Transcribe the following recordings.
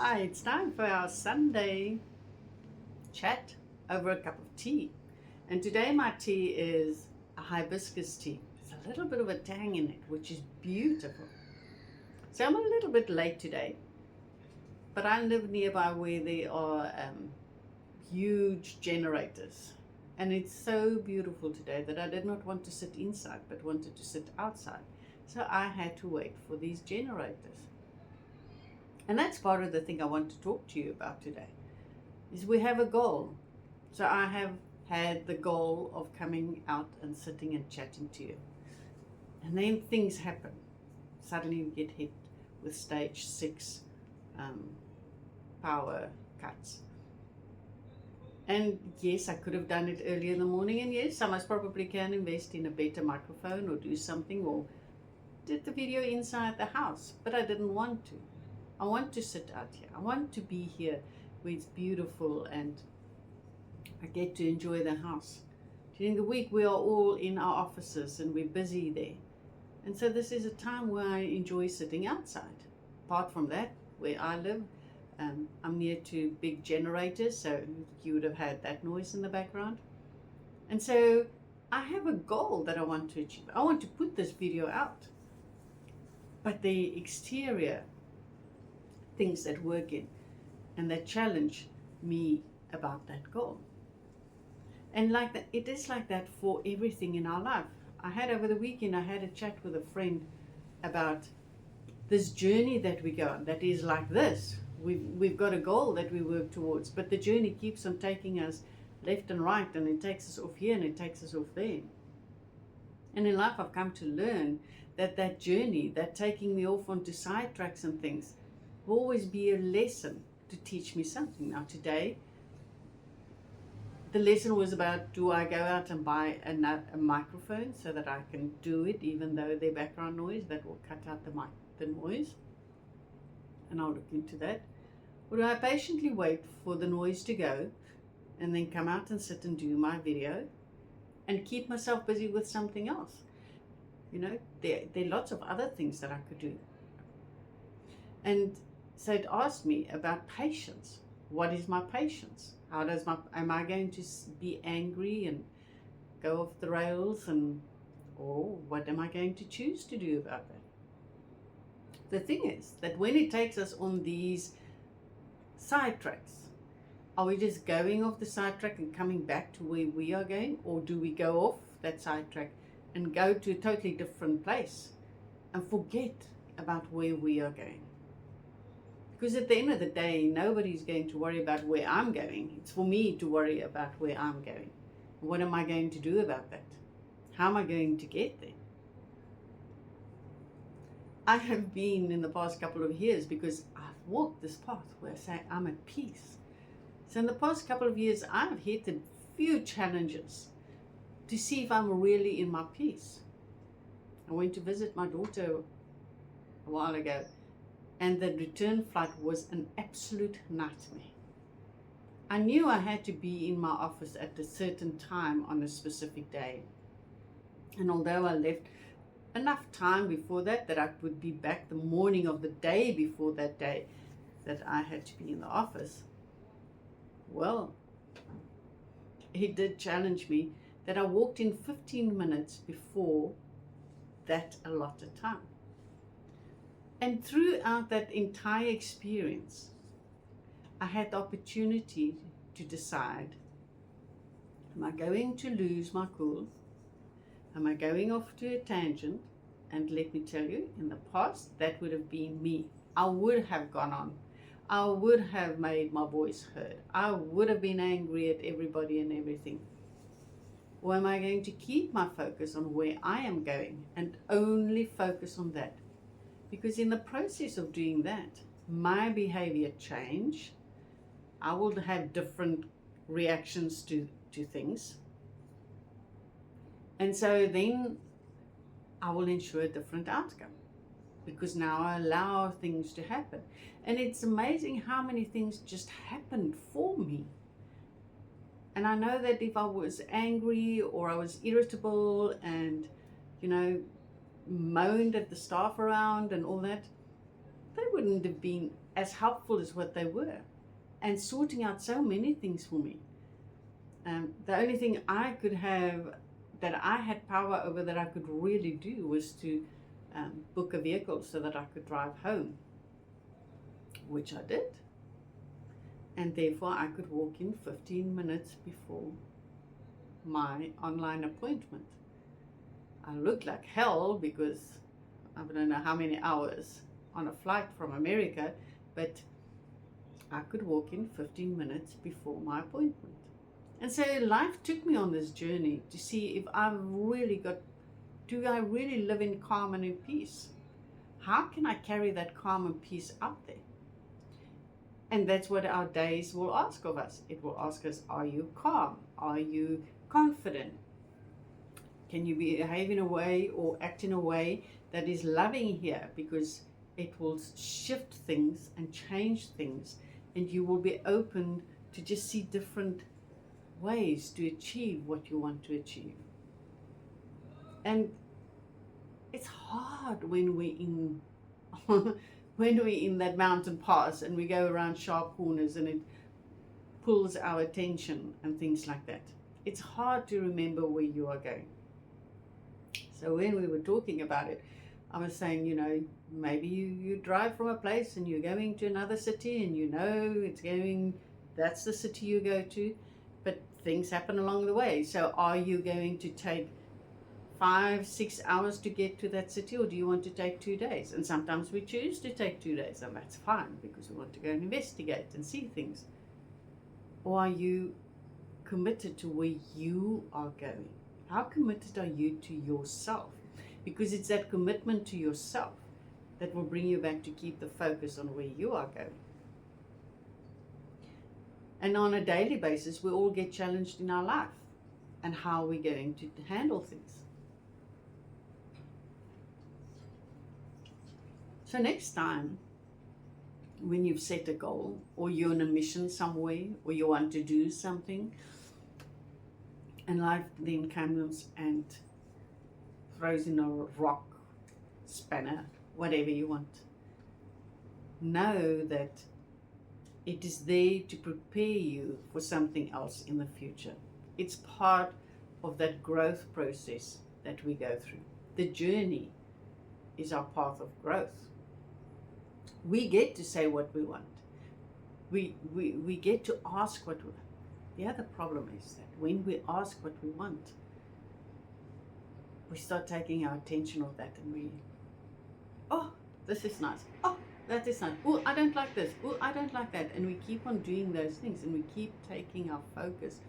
Hi, it's time for our Sunday chat over a cup of tea. And today my tea is a hibiscus tea. There's a little bit of a tang in it, which is beautiful. So I'm a little bit late today, but I live nearby where there are huge generators. And it's so beautiful today that I did not want to sit inside, but wanted to sit outside. So I had to wait for these generators. And that's part of the thing I want to talk to you about today, is we have a goal. So I have had the goal of coming out and sitting and chatting to you. And then things happen. Suddenly we get hit with stage 6 power cuts. And yes, I could have done it earlier in the morning, and yes, I most probably can invest in a better microphone or do something, or did the video inside the house, but I didn't want to. I want to sit out here. I want to be here where it's beautiful and I get to enjoy the house. During the week, we are all in our offices and we're busy there. And so this is a time where I enjoy sitting outside. Apart from that, where I live, I'm near to big generators, so you would have had that noise in the background. And so I have a goal that I want to achieve. I want to put this video out. But the exterior things that work in and that challenge me about that goal. And like that, it is like that for everything in our life. Over the weekend, I had a chat with a friend about this journey that we go on, that is like this. We've got a goal that we work towards, but the journey keeps on taking us left and right, and it takes us off here and it takes us off there. And in life, I've come to learn that journey, that taking me off onto side tracks and things, will always be a lesson to teach me something. Now today, the lesson was about, do I go out and buy a microphone so that I can do it, even though there's background noise that will cut out the noise? And I'll look into that. Or do I patiently wait for the noise to go and then come out and sit and do my video and keep myself busy with something else? You know, there are lots of other things that I could do. And so it asked me about patience. What is my patience? Am I going to be angry and go off the rails, or what am I going to choose to do about that? The thing is that when it takes us on these sidetracks, are we just going off the sidetrack and coming back to where we are going, or do we go off that sidetrack and go to a totally different place and forget about where we are going? Because at the end of the day, nobody's going to worry about where I'm going. It's for me to worry about where I'm going. What am I going to do about that? How am I going to get there? I have been in the past couple of years, because I've walked this path where I say I'm at peace. So in the past couple of years, I've hit a few challenges to see if I'm really in my peace. I went to visit my daughter a while ago, and the return flight was an absolute nightmare. I knew I had to be in my office at a certain time on a specific day. And although I left enough time before that I would be back the morning of the day before that day that I had to be in the office, well, it did challenge me that I walked in 15 minutes before that allotted time. And throughout that entire experience, I had the opportunity to decide, am I going to lose my cool? Am I going off to a tangent? And let me tell you, in the past, that would have been me. I would have gone on. I would have made my voice heard. I would have been angry at everybody and everything. Or am I going to keep my focus on where I am going and only focus on that? Because in the process of doing that, my behavior change. I will have different reactions to things. And so then I will ensure a different outcome, because now I allow things to happen. And it's amazing how many things just happened for me. And I know that if I was angry or I was irritable and, moaned at the staff around and all that, they wouldn't have been as helpful as what they were, and sorting out so many things for me. The only thing I could have that I had power over, that I could really do, was to book a vehicle so that I could drive home, which I did. And therefore I could walk in 15 minutes before my online appointment. I looked like hell because I don't know how many hours on a flight from America, but I could walk in 15 minutes before my appointment. And so life took me on this journey to see if do I really live in calm and in peace? How can I carry that calm and peace out there? And that's what our days will ask of us. It will ask us, are you calm? Are you confident? Can you behave in a way or act in a way that is loving here? Because it will shift things and change things, and you will be open to just see different ways to achieve what you want to achieve. And it's hard when we're in when we're in that mountain pass and we go around sharp corners and it pulls our attention and things like that. It's hard to remember where you are going. So when we were talking about it, I was saying, maybe you drive from a place and you're going to another city, and that's the city you go to, but things happen along the way. So are you going to take 5-6 hours to get to that city, or do you want to take 2 days? And sometimes we choose to take 2 days, and that's fine because we want to go and investigate and see things. Or are you committed to where you are going? How committed are you to yourself? Because it's that commitment to yourself that will bring you back to keep the focus on where you are going. And on a daily basis, we all get challenged in our life and how we're going to handle things. So next time, when you've set a goal, or you're on a mission somewhere, or you want to do something, and life then comes and throws in a rock, spanner, whatever you want, know that it is there to prepare you for something else in the future. It's part of that growth process that we go through. The journey is our path of growth. We get to say what we want. We get to ask what we want. The other problem is that when we ask what we want, we start taking our attention off that, and oh, this is nice. Oh, that is nice. Oh, I don't like this. Oh, I don't like that. And we keep on doing those things, and we keep taking our focus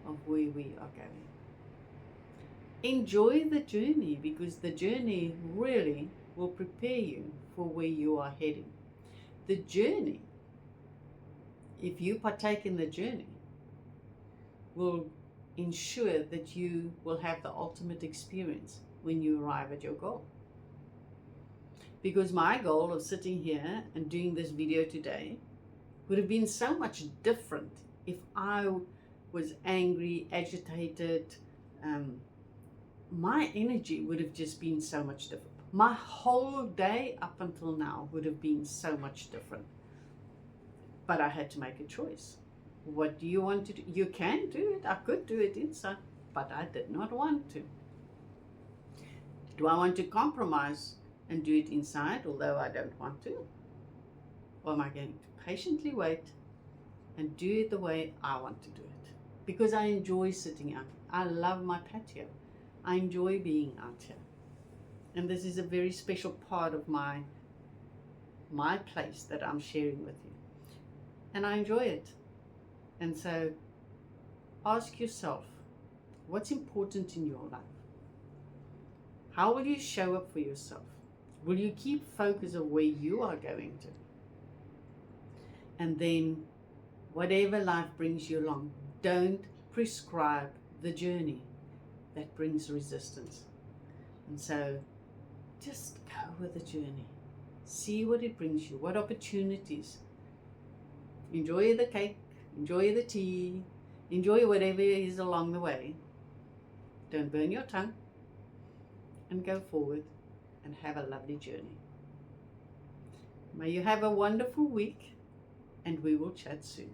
of where we are going. Enjoy the journey, because the journey really will prepare you for where you are heading. The journey, if you partake in the journey, will ensure that you will have the ultimate experience when you arrive at your goal. Because my goal of sitting here and doing this video today would have been so much different if I was angry, agitated. My energy would have just been so much different. My whole day up until now would have been so much different. But I had to make a choice. What do you want to do? You can do it. I could do it inside, but I did not want to. Do I want to compromise and do it inside, although I don't want to? Or am I going to patiently wait and do it the way I want to do it? Because I enjoy sitting out. I love my patio. I enjoy being out here. And this is a very special part of my place that I'm sharing with you. And I enjoy it. And so ask yourself, what's important in your life? How will you show up for yourself? Will you keep focus of where you are going to? And then whatever life brings you along, don't prescribe the journey that brings resistance. And so just go with the journey. See what it brings you, what opportunities. Enjoy the cake, enjoy the tea, enjoy whatever is along the way. Don't burn your tongue, and go forward and have a lovely journey. May you have a wonderful week, and we will chat soon.